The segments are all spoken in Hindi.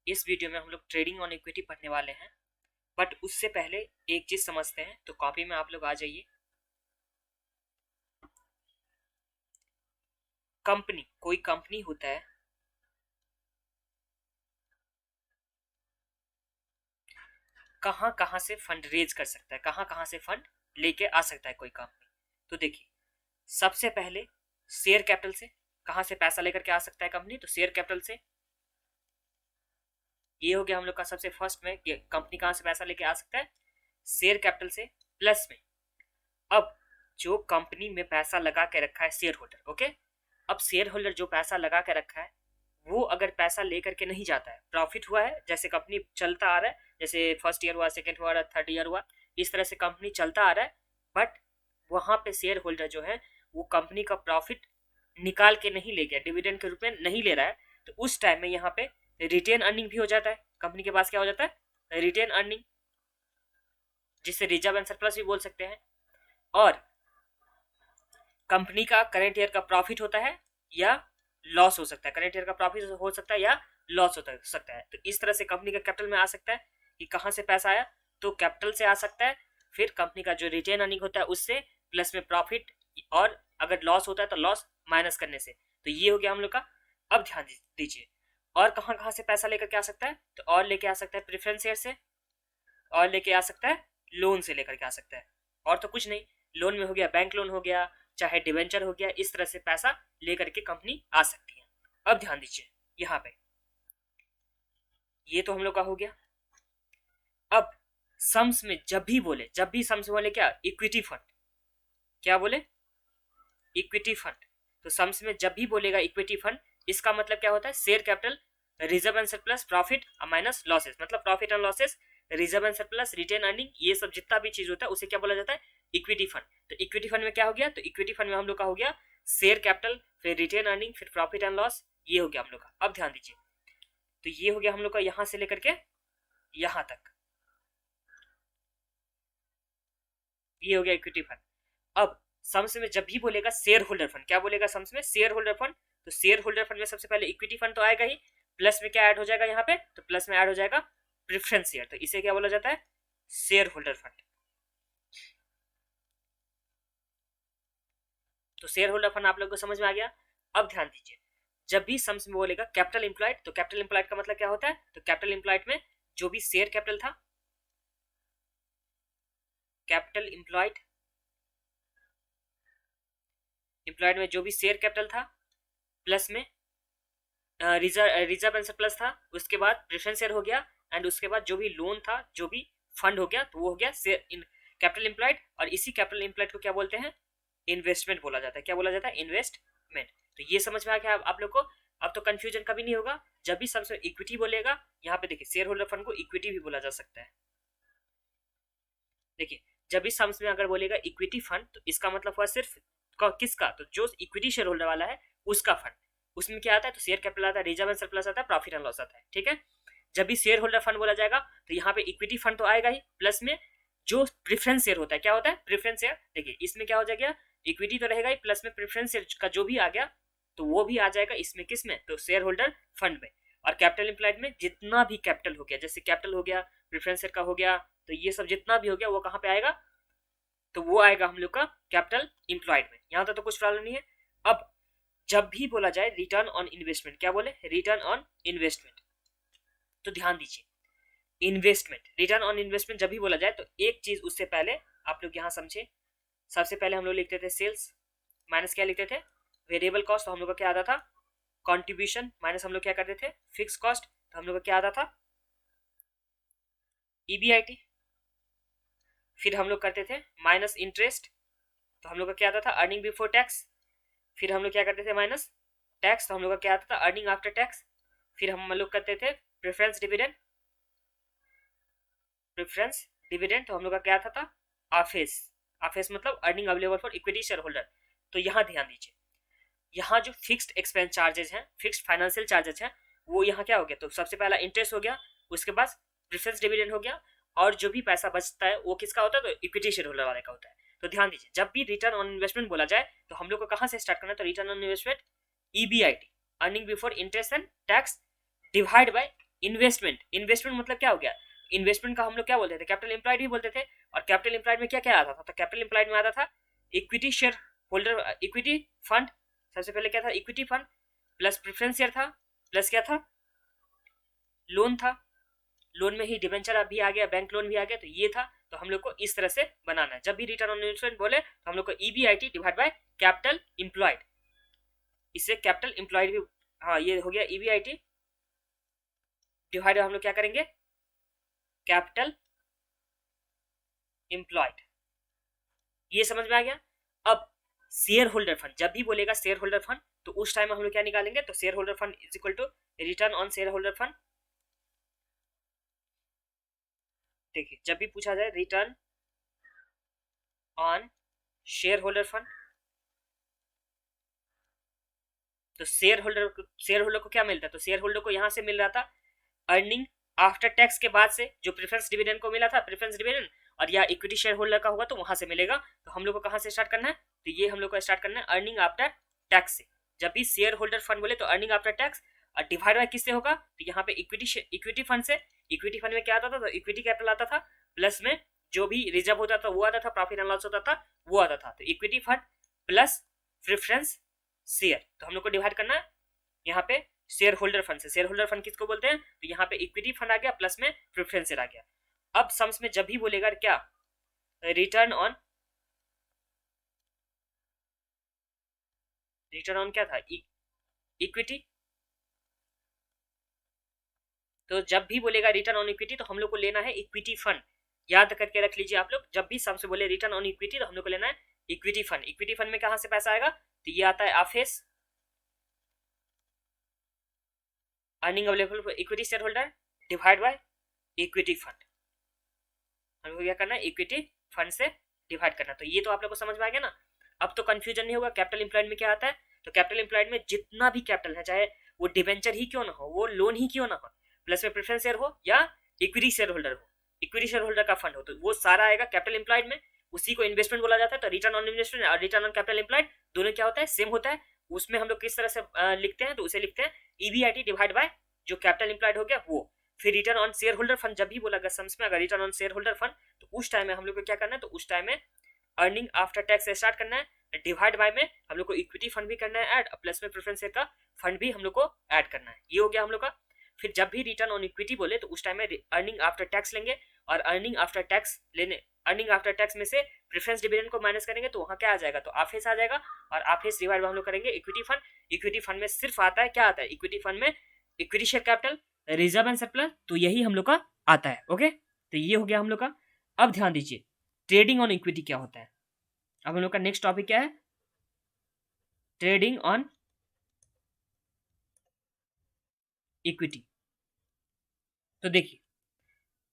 इस वीडियो में हम लोग ट्रेडिंग ऑन इक्विटी पढ़ने वाले हैं। बट उससे पहले एक चीज समझते हैं, तो कॉपी में आप लोग आ जाइए। कंपनी, कोई कंपनी होता है, कहां कहां से फंड रेज कर सकता है, कहां कहां से फंड लेके आ सकता है कोई कंपनी। तो देखिए, सबसे पहले शेयर कैपिटल से कहां से पैसा लेकर के आ सकता है कंपनी, तो शेयर कैपिटल से। ये हो गया हम लोग का सबसे फर्स्ट में कि कंपनी कहां से पैसा लेके आ सकता है, शेयर कैपिटल से। प्लस में अब जो कंपनी में पैसा लगा के रखा है शेयर होल्डर, ओके, अब शेयर होल्डर जो पैसा लगा के रखा है वो अगर पैसा लेकर के नहीं जाता है, प्रॉफिट हुआ है, जैसे कंपनी चलता आ रहा है, जैसे फर्स्ट ईयर हुआ, सेकंड हुआ, थर्ड ईयर हुआ, इस तरह से कंपनी चलता आ रहा है, बट वहां पे शेयर होल्डर जो है वो कंपनी का प्रॉफिट निकाल के नहीं ले गया, डिविडेंड के रूप में नहीं ले रहा है, तो उस टाइम में यहाँ पे रिटेन अर्निंग भी हो जाता है। कंपनी के पास क्या हो जाता है, रिटेन अर्निंग, जिससे रिजर्व एंड सरप्लस भी बोल सकते हैं। और कंपनी का करंट ईयर का प्रॉफिट होता है या लॉस हो सकता है, करंट ईयर का प्रॉफिट हो सकता है या लॉस हो सकता है। तो इस तरह से कंपनी का कैपिटल में आ सकता है कि कहां से पैसा आया, तो कैपिटल से आ सकता है, फिर कंपनी का जो रिटेन अर्निंग होता है उससे, प्लस में प्रॉफिट, और अगर लॉस होता है तो लॉस माइनस करने से। तो ये हो गया हम लोग का। अब ध्यान दीजिए, और कहां कहां से पैसा लेकर के आ सकता है, तो और लेके आ सकता है प्रेफरेंस शेयर से, और लेके आ सकता है लोन से लेकर के आ सकता है, और तो कुछ नहीं। लोन में हो गया बैंक लोन हो गया, चाहे डिवेंचर हो गया, इस तरह से पैसा लेकर के कंपनी आ सकती है। अब ध्यान दीजिए यहाँ पे, ये तो हम लोग का हो गया। अब सम्स में जब भी बोले, जब भी सम्स बोले क्या, इक्विटी फंड, क्या बोले, इक्विटी फंड। तो सम्स में जब भी बोलेगा इक्विटी फंड, इसका मतलब क्या होता है, share capital, reserve and surplus, profit minus losses, मतलब profit and losses, reserve and surplus, retain earning, ये सब जितना भी चीज होता है उसे क्या बोला जाता है, इक्विटी फंड। तो इक्विटी फंड में क्या हो गया, तो इक्विटी फंड में हम लोग का हो गया शेयर कैपिटल, फिर रिटेन अर्निंग, फिर प्रॉफिट एंड लॉस, ये हो गया हम लोग का। अब ध्यान दीजिए, तो ये हो गया हम लोग का यहां से लेकर के यहां तक, ये हो गया इक्विटी फंड। अब सम्स में जब भी बोलेगा शेयर होल्डर फंड, क्या बोलेगा सम्स में, शेयर होल्डर फंड। तो शेयर होल्डर फंड में सबसे पहले इक्विटी फंड तो आएगा ही, प्लस में क्या ऐड हो जाएगा यहाँ पे, तो प्लस में ऐड हो जाएगा प्रेफरेंस शेयर, तो इसे क्या बोला जाता है, शेयर होल्डर फंड। तो शेयर होल्डर फंड आप लोग को समझ में आ गया। अब ध्यान दीजिए, जब भी सम्स में बोलेगा कैपिटल इंप्लॉयड, तो कैपिटल इंप्लॉयड का मतलब क्या होता है, तो कैपिटल इंप्लॉयड में जो भी शेयर कैपिटल था, कैपिटल इंप्लॉयड, इंप्लॉयड में जो भी शेयर कैपिटल था, प्लस में रिजर्व एंड सरप्लस था, उसके बाद प्रेफरेंस शेयर हो गया, एंड उसके बाद जो भी लोन था, जो भी फंड हो गया, तो वो हो गया कैपिटल इंप्लॉयड। और इसी कैपिटल इंप्लॉयड को क्या बोलते हैं, इन्वेस्टमेंट बोला जाता है। क्या बोला जाता है, इन्वेस्टमेंट। तो ये समझ में आ गया आप लोग को। अब तो कंफ्यूजन कभी नहीं होगा, जब भी सबसे इक्विटी बोलेगा, यहाँ पे देखिए शेयर होल्डर फंड को इक्विटी भी बोला जा सकता है। देखिए, जब भी सम्स में अगर बोलेगा इक्विटी फंड, तो इसका मतलब हुआ सिर्फ किसका, तो जो इक्विटी शेयर होल्डर वाला है उसका फंड। उसमें क्या आता है, तो शेयर कैपिटल आता है, रिजर्व एंड सरप्लस आता है, प्रॉफिट एंड लॉस आता है, ठीक है। जब भी शेयर होल्डर फंड बोला जाएगा, तो यहाँ पे इक्विटी फंड तो आएगा ही, प्लस में जो प्रेफरेंस शेयर होता है, क्या होता है, प्रेफरेंस शेयर। देखिए इसमें क्या हो जाएगा, इक्विटी तो रहेगा ही, प्लस में प्रेफरेंस शेयर का जो भी आ गया, तो वो भी आ जाएगा इसमें, किस में, तो शेयर होल्डर फंड में। और कैपिटल इंप्लॉयड में जितना भी कैपिटल हो गया, जैसे कैपिटल हो गया, प्रेफरेंस शेयर का हो गया, तो ये सब जितना भी हो गया वो कहाँ पे आएगा, तो वो आएगा हम लोग का कैपिटल इंप्लॉयड में। यहां तक तो कुछ प्रॉब्लम नहीं है। अब जब भी बोला जाए रिटर्न ऑन इन्वेस्टमेंट, क्या बोले, रिटर्न ऑन इन्वेस्टमेंट, तो ध्यान दीजिए, इन्वेस्टमेंट, रिटर्न ऑन इन्वेस्टमेंट जब भी बोला जाए, तो एक चीज उससे पहले आप लोग यहां समझे। सबसे पहले हम लोग लिखते थे सेल्स माइनस क्या लिखते थे, वेरिएबल कॉस्ट, तो हम लोग का क्या आता था, कॉन्ट्रीब्यूशन, माइनस हम लोग क्या करते थे, फिक्स कॉस्ट, तो हम लोग का क्या आता था, ईबीआईटी। फिर हम लोग करते थे माइनस इंटरेस्ट, तो हम लोग का क्या आता था, अर्निंग बिफोर टैक्स। फिर हम लोग क्या करते थे, माइनस टैक्स, तो हम लोग का क्या आता था, अर्निंग आफ्टर टैक्स। फिर हम लोग करते थे प्रेफरेंस डिविडेंड, प्रेफरेंस डिविडेंड, तो हम लोग का क्या आता था, आफेस, आफेस मतलब earning available for equity share holder. तो यहाँ ध्यान दीजिए, यहाँ जो फिक्स्ड एक्सपेंस चार्जेस हैं, फिक्स्ड फाइनेंशियल चार्जेस हैं, वो यहाँ क्या हो गया, तो सबसे पहला इंटरेस्ट हो गया, उसके बाद प्रेफरेंस डिविडेंड हो गया, और जो भी पैसा बचता है वो किसका होता है, तो इक्विटी शेयर होल्डर वाले का होता है। तो ध्यान दीजिए, जब भी रिटर्न ऑन इन्वेस्टमेंट बोला जाए, तो हम लोग को कहाँ से स्टार्ट करना है, तो return on investment, EBIT, earning before interest and tax, divide by investment मतलब क्या हो गया, इन्वेस्टमेंट का हम लोग क्या बोलते थे, कैपिटल एम्प्लॉयड भी बोलते थे। और कैपिटल एम्प्लॉयड में क्या क्या आता था, तो कैपिटल एम्प्लॉयड में आता था equity share holder, equity fund, सबसे पहले क्या था, equity fund, plus preference share था, प्लस क्या था, लोन था, लोन में ही डिबेंचर भी आ गया, बैंक लोन भी आ गया, तो ये था। तो हम लोग को इस तरह से बनाना है, जब भी रिटर्न ऑन इन्वेस्टमेंट बोले तो हम लोग को EBIT divide by capital employed, इससे कैपिटल एम्प्लॉयड भी, हाँ ये हो गया ईबीआईटी डिवाइड, हम लोग क्या करेंगे, कैपिटल एम्प्लॉयड। ये समझ में आ गया। अब शेयर होल्डर फंड, जब भी बोलेगा शेयर होल्डर फंड तो उस टाइम हम लोग क्या निकालेंगे, तो shareholder fund is equal to return on shareholder fund. देखिए जब भी पूछा जाए return on shareholder fund, तो शेयर होल्डर को क्या मिलता है, तो शेयर होल्डर को यहां से मिल रहा था अर्निंग आफ्टर टैक्स के बाद से, जो प्रेफरेंस डिविडेंड को मिला था, प्रेफरेंस डिविडेंड, और या इक्विटी शेयर होल्डर का होगा तो वहां से मिलेगा। तो हम लोग को कहां से स्टार्ट करना है, तो ये हम लोग को स्टार्ट करना है अर्निंग आफ्टर टैक्स से। जब भी शेयर होल्डर फंड बोले तो अर्निंग आफ्टर टैक्स, और डिवाइड बाय किससे होगा, तो यहाँ पे इक्विटी फंड से। इक्विटी फंड में क्या आता था, तो इक्विटी कैपिटल आता था, प्लस में जो भी रिजर्व होता था वो आता था, प्रॉफिट एंड लॉस होता था वो आता था। तो equity fund plus preference share, तो हम लोग को डिवाइड करना है यहाँ पे शेयर होल्डर फंड से। शेयर होल्डर फंड किसको बोलते हैं, तो यहाँ पे इक्विटी फंड आ गया, प्लस में प्रेफरेंस शेयर आ गया। अब सम्स में जब भी बोलेगा क्या, रिटर्न ऑन क्या था, इक्विटी, तो जब भी बोलेगा रिटर्न ऑन इक्विटी तो हम लोग को लेना है इक्विटी फंड। याद करके रख लीजिए आप लोग, जब भी सम से बोले रिटर्न ऑन इक्विटी तो हम लोग को लेना है इक्विटी फंड। इक्विटी फंड में कहां से पैसा आएगा, तो ये आता है आफेस, earning available for equity share holder divide by equity fund. हमको क्या करना है, इक्विटी फंड से डिवाइड करना। तो ये तो आप लोग को समझ में आ गया ना। अब तो कंफ्यूजन नहीं होगा। कैपिटल एम्प्लॉयड में क्या आता है, तो कैपिटल एम्प्लॉयड में जितना भी कैपिटल है, चाहे वो डिवेंचर ही क्यों ना हो, वो लोन ही क्यों ना हो, प्लस में प्रेफरेंस शेयर हो या इक्विटी शेयर होल्डर हो, इक्विटी शेयर होल्डर का फंड हो, तो वो सारा आएगा कैपिटल एम्प्लॉयड में। उसी को इन्वेस्टमेंट बोला जाता है। तो रिटर्न ऑन इन्वेस्टमेंट और रिटर्न ऑन कैपिटल एम्प्लॉयड दोनों क्या होता है, सेम होता है। उसमें हम लोग किस तरह से लिखते हैं, तो उसे लिखते हैं ईबीआईटी डिवाइड बाय जो कैपिटल एम्प्लॉयड हो गया वो। फिर return on shareholder fund जब भी बोला गया सम्स में, अगर return on shareholder fund, तो उस टाइम में हम लोग को क्या करना है, तो उस टाइम में अर्निंग आफ्टर टैक्स से स्टार्ट करना है, डिवाइड बाय में हम लोग को इक्विटी फंड भी करना है ऐड, प्लस में प्रेफरेंस शेयर का फंड भी हम लोग को ऐड करना है। ये हो गया हम लोग का। फिर जब भी रिटर्न ऑन इक्विटी बोले तो उस टाइम में अर्निंग आफ्टर टैक्स लेंगे, और अर्निंग आफ्टर टैक्स में से प्रेफरेंस डिविडेंड को माइनस करेंगे तो वहां क्या आ जाएगा, तो आफेस आ जाएगा, और आफेस डिवाइड में हम लोग करेंगे इक्विटी फंड। इक्विटी फंड में सिर्फ आता है, क्या आता है, इक्विटी फंड में equity share capital, reserve and surplus, तो यही हम लोग का आता है। ओके, तो ये हो गया हम लोग का। अब ध्यान दीजिए ट्रेडिंग ऑन इक्विटी क्या होता है। अब हम लोग का नेक्स्ट टॉपिक क्या है, ट्रेडिंग ऑन इक्विटी। तो देखिए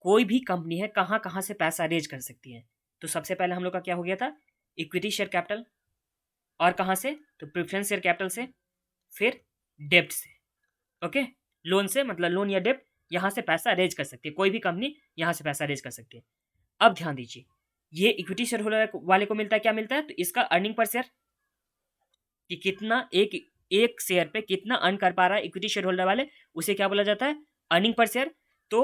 कोई भी कंपनी है कहां कहां से पैसा रेज कर सकती है। तो सबसे पहले हम लोग का क्या हो गया था, इक्विटी शेयर कैपिटल, और कहां से, तो प्रेफरेंस शेयर कैपिटल से, फिर डेब्ट से। ओके, लोन से, मतलब लोन या डेब्ट, यहां से पैसा रेज कर सकती है कोई भी कंपनी, यहां से पैसा रेज कर सकती है। अब ध्यान दीजिए ये इक्विटी शेयर होल्डर वाले को मिलता है, क्या मिलता है, तो इसका अर्निंग पर शेयर, कि कितना एक शेयर पे कितना अर्न कर पा रहा है इक्विटी शेयर होल्डर वाले, उसे क्या बोला जाता है, अर्निंग पर शेयर। तो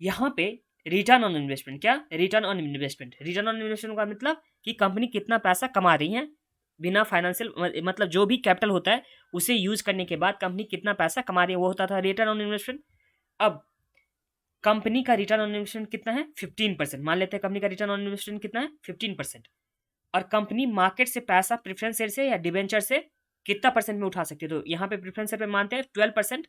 यहाँ पे रिटर्न ऑन इन्वेस्टमेंट, क्या, return on investment. Return on investment का मतलब कि कंपनी कितना पैसा कमा रही है बिना फाइनेंशियल, मतलब जो भी कैपिटल होता है उसे यूज करने के बाद कंपनी कितना पैसा कमा रही है, वो होता था रिटर्न ऑन इन्वेस्टमेंट। अब कंपनी का रिटर्न ऑन इन्वेस्टमेंट कितना है, 15%। मान लेते हैं कंपनी का रिटर्न ऑन इन्वेस्टमेंट कितना है, 15%। और कंपनी मार्केट से पैसा प्रेफरेंस शेयर से या डिवेंचर से कितना परसेंट में उठा सकती है, तो यहाँ पे प्रेफरेंस शेयर पे मानते हैं 12%,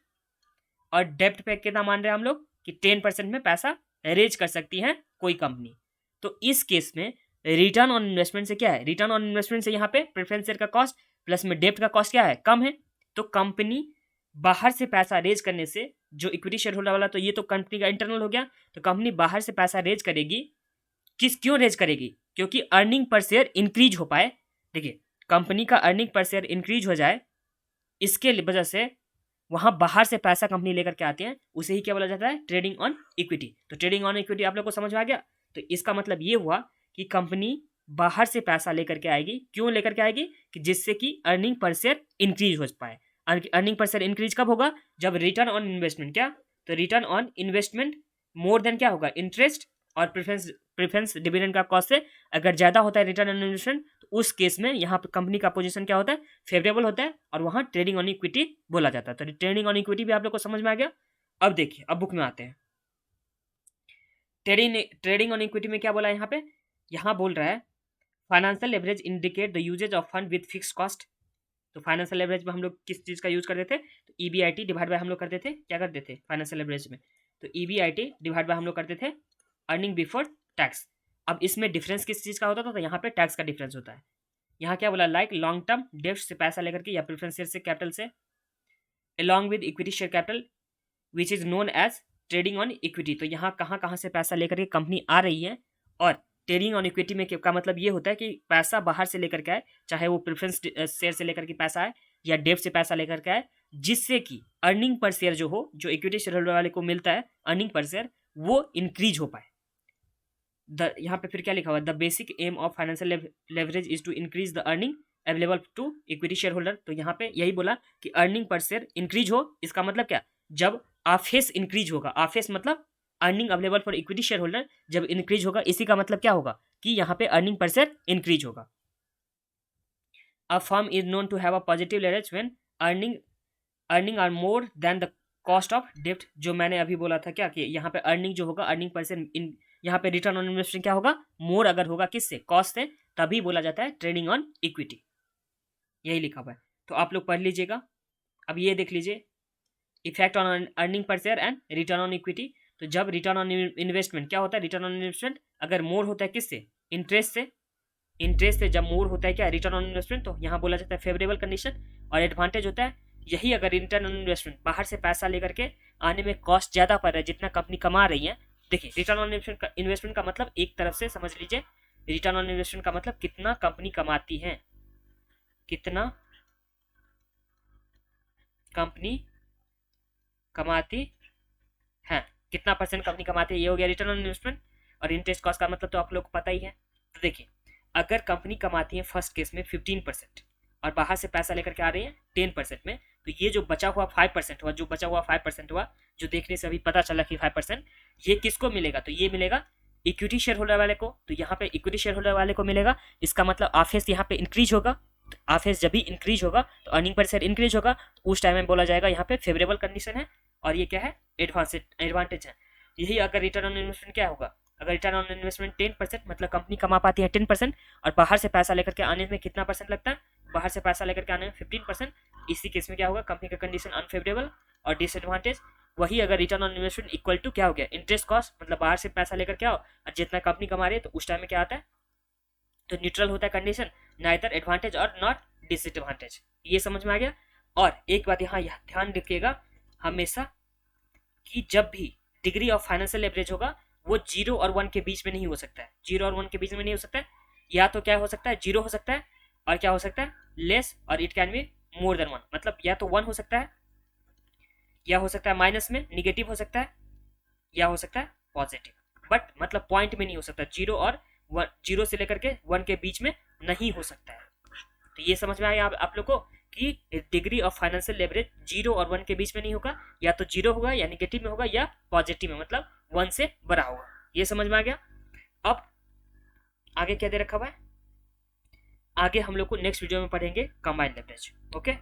और डेब्ट पे कितना मान रहे हैं हम लोग कि 10% में पैसा रेज कर सकती है कोई कंपनी। तो इस केस में रिटर्न ऑन इन्वेस्टमेंट से क्या है, रिटर्न ऑन इन्वेस्टमेंट से यहाँ पे प्रेफरेंस शेयर का कॉस्ट प्लस में डेब्ट का कॉस्ट क्या है, कम है। तो कंपनी बाहर से पैसा रेज करने से, जो इक्विटी शेयर होल्डर वाला, तो ये तो कंपनी का इंटरनल हो गया, तो कंपनी बाहर से पैसा रेज करेगी, क्यों रेज करेगी, क्योंकि अर्निंग पर शेयर इंक्रीज हो पाए। देखिए कंपनी का अर्निंग पर शेयर इंक्रीज हो जाए, इसके वजह से वहां बाहर से पैसा कंपनी लेकर के आती है, उसे ही क्या बोला जाता है, ट्रेडिंग ऑन इक्विटी। तो ट्रेडिंग ऑन इक्विटी आप लोग को समझ में आ गया। तो इसका मतलब ये हुआ कि कंपनी बाहर से पैसा लेकर के आएगी, क्यों लेकर के आएगी, कि जिससे कि अर्निंग पर शेयर इंक्रीज हो पाए। अर्निंग पर शेयर इंक्रीज कब होगा, जब रिटर्न ऑन इन्वेस्टमेंट, क्या, तो return on investment more than क्या होगा, इंटरेस्ट और प्रेफरेंस डिविडेंड का कॉस्ट से अगर ज़्यादा होता है रिटर्न ऑन इन्वेस्टमेंट, तो उस केस में यहाँ पे कंपनी का पोजीशन क्या होता है, फेवरेबल होता है, और वहाँ ट्रेडिंग ऑन इक्विटी बोला जाता है। तो ट्रेडिंग ऑन इक्विटी भी आप लोग को समझ में आ गया। अब देखिए, अब बुक में आते हैं। ट्रेडिंग ऑन इक्विटी में क्या बोला है यहाँ पे, यहाँ बोल रहा है financial leverage indicate the usages of fund with fix cost. तो फाइनेंशियल लेवरेज में हम लोग किस चीज़ का यूज करते थे, तो EBIT डिवाइड बाय हम लोग करते थे, क्या करते थे फाइनेंशियल लेवरेज में, तो EBIT डिवाइड बाय हम लोग करते थे अर्निंग बिफोर टैक्स। अब इसमें डिफरेंस किस चीज़ का होता था, तो यहाँ पे टैक्स का डिफरेंस होता है। यहाँ क्या बोला, लाइक लॉन्ग टर्म डेब्ट से पैसा लेकर के या प्रेफरेंस शेयर से कैपिटल से, along with equity share capital which is known as trading on equity. तो यहाँ कहाँ कहाँ से पैसा लेकर के कंपनी आ रही है, और ट्रेडिंग ऑन इक्विटी में का मतलब ये होता है कि पैसा बाहर से लेकर के आए, चाहे वो प्रेफरेंस शेयर से लेकर के पैसा आए या डेब्ट से पैसा लेकर के आए, जिससे कि अर्निंग पर शेयर जो हो, जो इक्विटी शेयर होल्डर वाले को मिलता है अर्निंग पर शेयर, वो इंक्रीज हो पाए। यहाँ पे फिर क्या लिखा हुआ है, the basic aim of financial leverage is to increase the earning available to equity share holder. तो यहाँ पे यही बोला कि अर्निंग पर शेयर इंक्रीज हो, इसका मतलब क्या, जब आफेस इंक्रीज होगा, आफेस मतलब earning available for equity share holder, जब इंक्रीज होगा, इसी का मतलब क्या होगा कि यहाँ पे अर्निंग पर शेयर इंक्रीज होगा। A firm is known to have a positive leverage when earning are more than the cost of डेब्ट। जो मैंने अभी बोला था क्या, कि यहाँ पे अर्निंग जो होगा, अर्निंग पर शेयर, यहाँ पे रिटर्न ऑन इन्वेस्टमेंट क्या होगा, मोर अगर होगा किससे, कॉस्ट से, तभी बोला जाता है ट्रेडिंग ऑन इक्विटी। यही लिखा हुआ है, तो आप लोग पढ़ लीजिएगा। अब ये देख लीजिए, effect on earning per share and return on equity. तो जब रिटर्न ऑन इन्वेस्टमेंट क्या होता है, रिटर्न ऑन इन्वेस्टमेंट अगर मोर होता है किससे, इंटरेस्ट से, इंटरेस्ट से जब मोर होता है क्या, रिटर्न ऑन इन्वेस्टमेंट, तो यहाँ बोला जाता है फेवरेबल कंडीशन। और एडवांटेज होता है यही, अगर रिटर्न ऑन इन्वेस्टमेंट बाहर से पैसा लेकर के आने में कॉस्ट ज़्यादा पड़ रहा है जितना कंपनी कमा रही है। देखिए, रिटर्न ऑन इन्वेस्टमेंट का मतलब एक तरफ से समझ लीजिए, रिटर्न ऑन इन्वेस्टमेंट का मतलब कितना कंपनी कमाती है, कितना कंपनी कमाती है, कितना परसेंट कंपनी कमाती है, ये हो गया रिटर्न ऑन इन्वेस्टमेंट। और इंटरेस्ट कॉस्ट का मतलब तो आप लोग को पता ही है। तो देखिए, अगर कंपनी कमाती है फर्स्ट केस में 15% और बाहर से पैसा लेकर के आ रही है 10% में, तो ये जो बचा हुआ 5% हुआ, जो बचा हुआ 5% हुआ, जो देखने से अभी पता चला कि 5%, ये किसको मिलेगा, तो ये मिलेगा इक्विटी शेयर होल्डर वाले को। तो यहाँ पे इक्विटी शेयर होल्डर वाले को मिलेगा, इसका मतलब आफेस यहाँ पे इंक्रीज होगा। तो आफेस जब भी इंक्रीज होगा तो अर्निंग पर शेयर इंक्रीज होगा, तो उस टाइम में बोला जाएगा यहाँ पे फेवरेबल कंडीशन है, और ये क्या है, एडवांटेज है। यही अगर रिटर्न ऑन इन्वेस्टमेंट क्या होगा, अगर रिटर्न ऑन इन्वेस्टमेंट 10%, मतलब कंपनी कमा पाती है 10%, और बाहर से पैसा लेकर के आने में कितना परसेंट लगता है, बाहर से पैसा लेकर के आने में 15%, इसी केस में क्या होगा, कंपनी का कंडीशन अनफेवरेबल और डिसएडवांटेज। वही अगर return on investment equal to क्या हो गया, इंटरेस्ट कॉस्ट, मतलब बाहर से पैसा लेकर क्या हो और जितना कंपनी कमा रही है, तो उस टाइम में क्या आता है, तो न्यूट्रल होता है कंडीशन, नाइदर एडवांटेज और नॉट डिसएडवांटेज। ये समझ में आ गया। और एक बात यहाँ ध्यान रखिएगा हमेशा, कि जब भी डिग्री ऑफ फाइनेंशियल लेवरेज होगा, वो 0 और 1 के बीच में नहीं हो सकता है, 0 और 1 के बीच में नहीं हो सकता है, या तो क्या हो सकता है, 0 हो सकता है, और क्या हो सकता है, लेस, और it can be more than 1, मतलब या तो 1 हो सकता है, या हो सकता है माइनस में निगेटिव हो सकता है, या हो सकता है पॉजिटिव, बट मतलब पॉइंट में नहीं हो सकता, 0 और 1, 0 से लेकर के 1 के बीच में नहीं हो सकता है। तो ये समझ में आया आप लोग को कि डिग्री ऑफ फाइनेंशियल लेवरेज 0 और 1 के बीच में नहीं होगा, या तो 0 होगा, या निगेटिव में होगा, या पॉजिटिव में, मतलब 1 से बड़ा होगा। ये समझ में आ गया। अब आगे क्या दे रखा हुआ है, आगे हम लोग को नेक्स्ट वीडियो में पढ़ेंगे कंबाइंड लेवरेज। ओके।